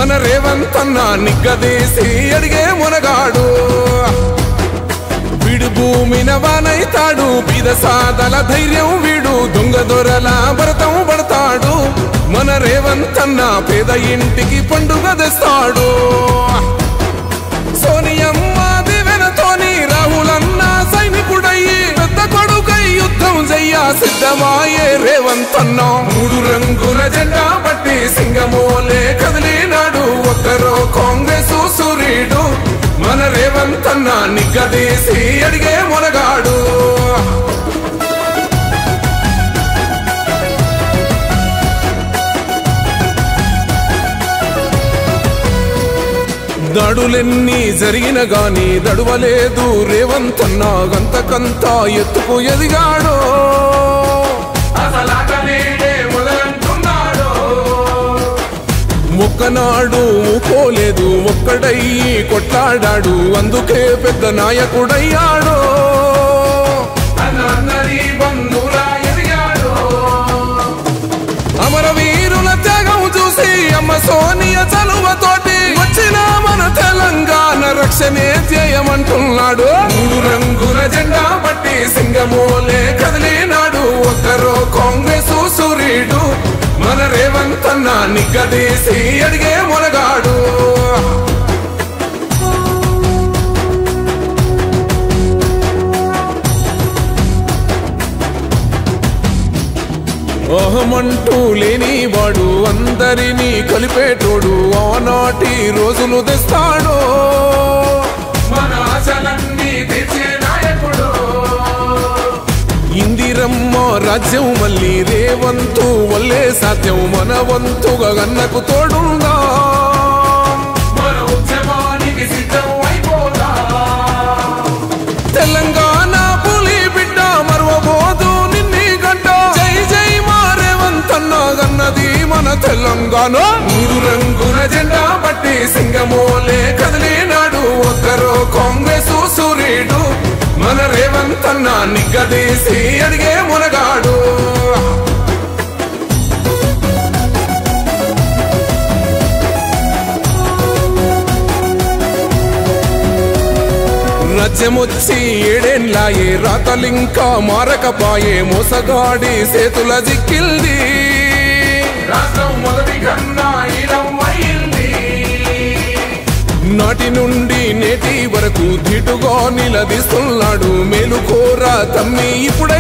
మన రేవంత్ అన్న నిగ్గదీసి అడిగే మునగాడు వీడు భూమిన వానైతాడు బీద సాదల ధైర్యం వీడు దొంగ దొరల భరతం పడతాడు మన రేవంత్ అన్న పేద ఇంటికి పండుగ తెస్తాడు సోనియమ్మ దివెనతోని రాహులన్న సైనికుడయ్యి పెద్ద కొడుకై యుద్ధం చెయ్య సిద్ధమాయే రేవంత్ అన్న మూడు రంగుల జెండా పట్టి సింగమోలే కదిలినాడు ఒక్కరో కాంగ్రెస్ సూర్యుడు మన రేవంత్ అన్న నిగ్గదీసి అడిగే మునగాడు దాడులెన్ని జరిగిన గాని దడువలేదు రేవంత్ అన్న గంతకంతా ఎత్తుకు ఎదిగాడు ఒక్కనాడు ఊకోలేదు ఒక్కడయ్యి కొట్లాడాడు అందుకే పెద్ద నాయకుడయ్యాడు అమరవీరుల త్యాగం చూసి అమ్మ సోనియ చలువతోటి వచ్చిన మన తెలంగాణ రక్షణే చేయమంటున్నాడు మూడు రంగుల జెండా పట్టి సింగమోలే కదిలినాడు ఒక్కరో కాంగ్రెస్ సూర్యుడు మన రేవంత్ అన్న నిగ్గదీసి అడిగే మునగాడు అహమంటూ లేనివాడు అందరినీ కలిపేటోడు ఆనాటి రోజులు తెస్తాడు మన ఆశలన్నీ తెచ్చే నాయకుడు ఇందిరమ్మ రాజ్యం మళ్ళీ రేవంతు వల్లే సాధ్యం మన వంతుగా గన్నకు తోడుందా మన ఉద్యమానికి సిద్ధం అయిపోదా తెలంగాణ పులి బిడ్డ మరవబోదు నిన్ని గంట జై జై మా రేవంత్ అన్న గన్నది మన తెలంగాణ మూడు రంగుల జెండా పట్టి సింగమోలే కదిలినాడు ఒక్కరో కాంగ్రెస్ సూర్యుడు మన రేవంత్ అన్న నిగ్గదీసి అడిగే మునగాడు రాజ్యమొచ్చి ఏడేండ్లాయే రాతలింకా మారకపాయే మోసగాడి సేతుల జిక్కిల్ది రాష్ట్రం మొదటి కన్నా నాటి నుండి నేటి వరకు ధీటుగా నిలదీస్తున్నాడు మేలుకోరా తమ్మి ఇప్పుడే